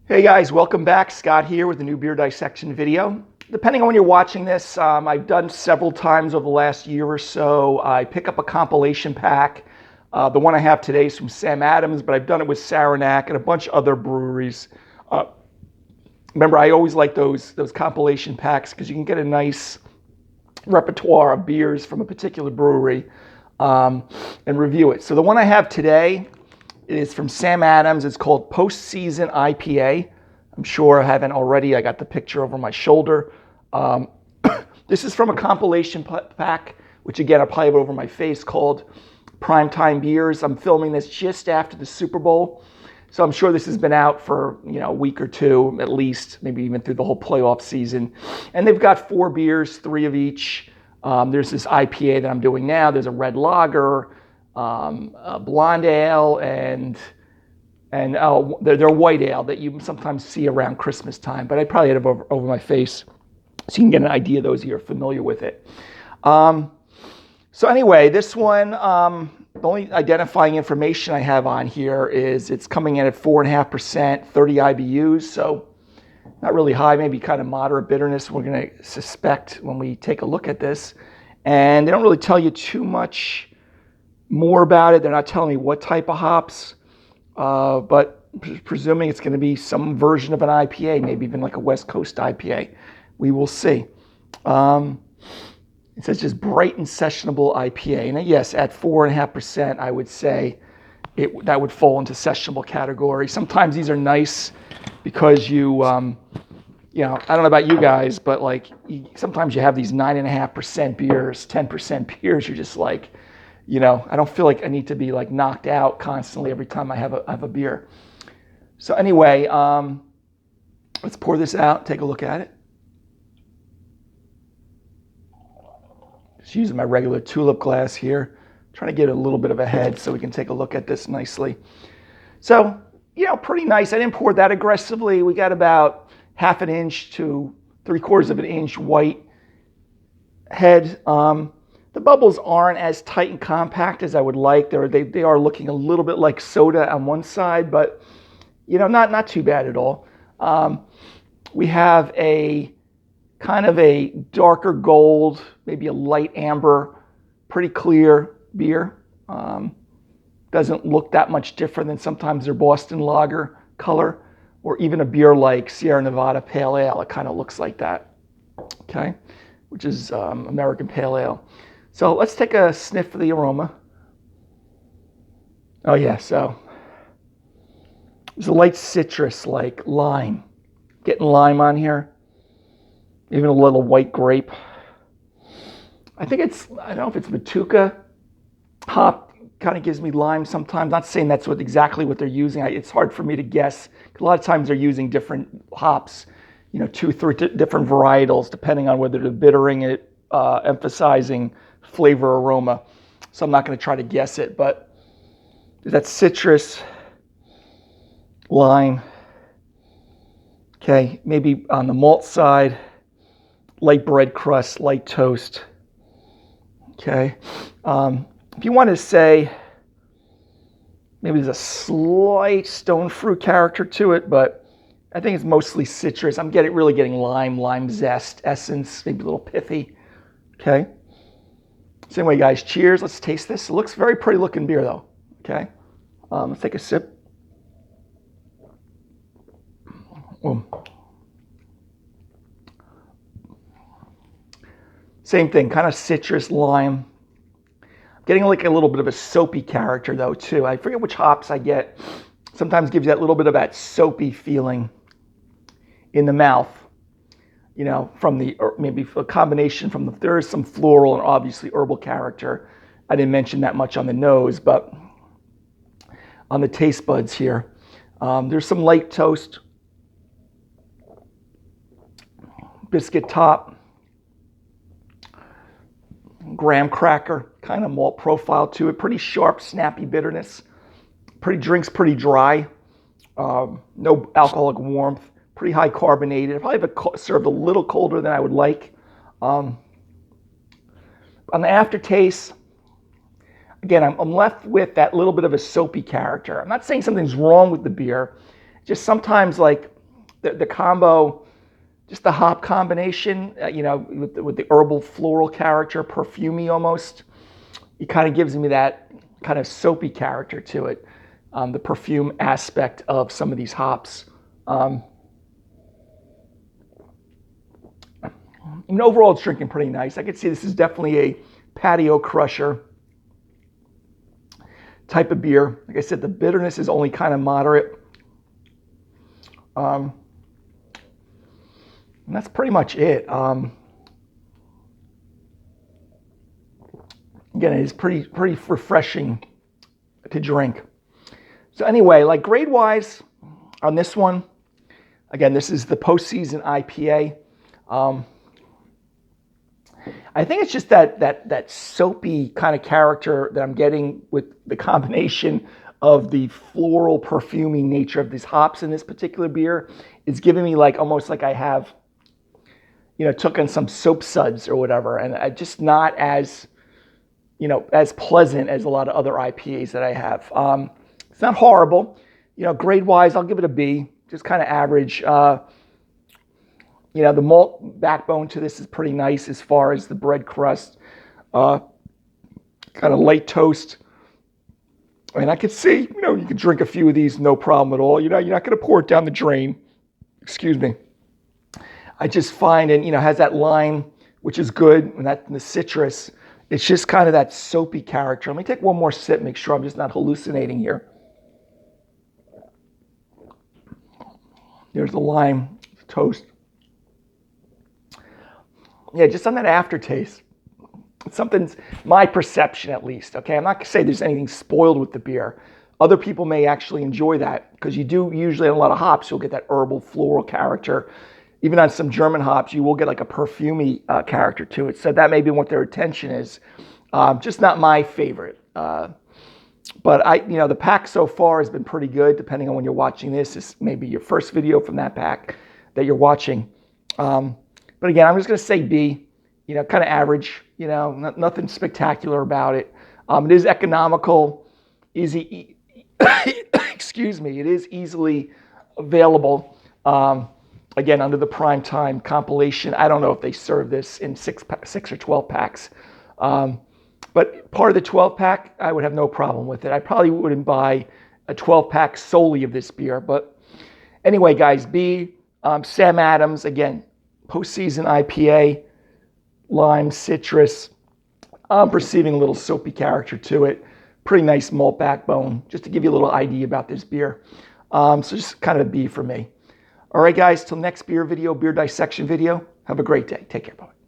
Hey guys, welcome back. Scott here with a new beer dissection video. Depending on when you're watching this, I've done several times over the last year or so. I pick up a compilation pack. The one I have today is from Sam Adams, but I've done it with Saranac and a bunch of other breweries. Remember, I always like those compilation packs because you can get a nice repertoire of beers from a particular brewery and review it. So the one I have today is from Sam Adams. It's called Post-Season IPA. I'm sure I haven't already. I got the picture over my shoulder. This is from a compilation pack, which again, I'll probably have over my face, called Primetime Beers. I'm filming this just after the Super Bowl. So I'm sure this has been out for a week or two, at least, maybe even through the whole playoff season. And they've got 4 beers, 3 of each. There's this IPA that I'm doing now. There's a red lager, a blonde ale, and their white ale that you sometimes see around Christmas time, but I probably had it over my face so you can get an idea, those of you who are familiar with it. So anyway, this one, the only identifying information I have on here is it's coming in at 4.5%, 30 IBUs, so not really high, maybe kind of moderate bitterness we're going to suspect when we take a look at this. And they don't really tell you too much more about it. They're not telling me what type of hops, but presuming it's going to be some version of an IPA, maybe even like a West Coast IPA. We will see. It says just bright and sessionable IPA. And yes, at 4.5%, I would say that would fall into sessionable category. Sometimes these are nice because you, I don't know about you guys, but sometimes you have these 9.5% beers, 10% beers. You're just like, I don't feel like I need to be knocked out constantly every time I have a beer. So anyway, let's pour this out, take a look at it. Just using my regular tulip glass here, trying to get a little bit of a head so we can take a look at this nicely. So, pretty nice. I didn't pour that aggressively. We got about 1/2 inch to 3/4 of an inch white head. The bubbles aren't as tight and compact as I would like. They are looking a little bit like soda on one side, but not too bad at all. We have a kind of a darker gold, maybe a light amber, pretty clear beer. Doesn't look that much different than sometimes their Boston Lager color, or even a beer like Sierra Nevada Pale Ale. It kind of looks like that, okay, which is American Pale Ale. So let's take a sniff of the aroma. Oh yeah, so there's a light citrus like lime. Getting lime on here. Even a little white grape. I don't know if it's Matuka hop, kind of gives me lime sometimes. Not saying that's exactly what they're using. It's hard for me to guess. A lot of times they're using different hops, 2, 3 different varietals, depending on whether they're bittering it, emphasizing flavor aroma. So I'm not going to try to guess it, but that citrus, lime. Okay, maybe on the malt side, light bread crust, light toast. Okay, if you want to say maybe there's a slight stone fruit character to it, but I think it's mostly citrus. I'm really getting lime zest, essence, maybe a little pithy. Okay. So anyway, guys, cheers. Let's taste this. It looks very pretty looking beer, though. Okay. Let's take a sip. Same thing, kind of citrus, lime. I'm getting a little bit of a soapy character, though, too. I forget which hops I get. Sometimes gives you that little bit of that soapy feeling in the mouth. From maybe a combination there is some floral and obviously herbal character. I didn't mention that much on the nose, but on the taste buds here, there's some light toast, biscuit top, graham cracker, kind of malt profile to it. Pretty sharp, snappy bitterness. Drink's pretty dry. No alcoholic warmth. Pretty high carbonated. I probably have served a little colder than I would like. On the aftertaste, again, I'm left with that little bit of a soapy character. I'm not saying something's wrong with the beer. Just sometimes the combo, just the hop combination, you know, with the herbal floral character, perfumey almost, it kind of gives me that kind of soapy character to it, the perfume aspect of some of these hops. I mean, overall, it's drinking pretty nice. I could see this is definitely a patio crusher type of beer. Like I said, the bitterness is only kind of moderate. And that's pretty much it. Again, it is pretty refreshing to drink. So anyway, like grade-wise on this one, again, this is the postseason IPA. I think it's just that soapy kind of character that I'm getting with the combination of the floral perfumey nature of these hops in this particular beer. It's giving me like almost like I have, you know, took on some soap suds or whatever, and I just not as, you know, as pleasant as a lot of other IPAs that I have. It's not horrible. You know, grade-wise, I'll give it a B, just kind of average. You know, the malt backbone to this is pretty nice as far as the bread crust, kind of light toast. And I could see, you know, you could drink a few of these, no problem at all. You know, you're not going to pour it down the drain. Excuse me. I just find, and you know, has that lime, which is good, and that the citrus. It's just kind of that soapy character. Let me take one more sip, make sure I'm just not hallucinating here. There's the lime, toast. Yeah, just on that aftertaste. Something's, my perception at least, okay? I'm not going to say there's anything spoiled with the beer. Other people may actually enjoy that because you do usually on a lot of hops, you'll get that herbal floral character. Even on some German hops, you will get like a perfumey character to it. So that may be what their attention is. Just not my favorite. But you know, the pack so far has been pretty good, depending on when you're watching this. This may be your first video from that pack that you're watching. But again, I'm just going to say B, you know, kind of average, you know, nothing spectacular about it. It is economical, easy, excuse me, it is easily available. Again, under the prime time compilation. I don't know if they serve this in 6 or 12 packs. But part of the 12 pack, I would have no problem with it. I probably wouldn't buy a 12 pack solely of this beer. But anyway, guys, B, Sam Adams, again, postseason IPA, lime, citrus. I'm perceiving a little soapy character to it. Pretty nice malt backbone, just to give you a little idea about this beer. So just kind of a B for me. All right, guys, till next beer video, beer dissection video, have a great day. Take care. Bye.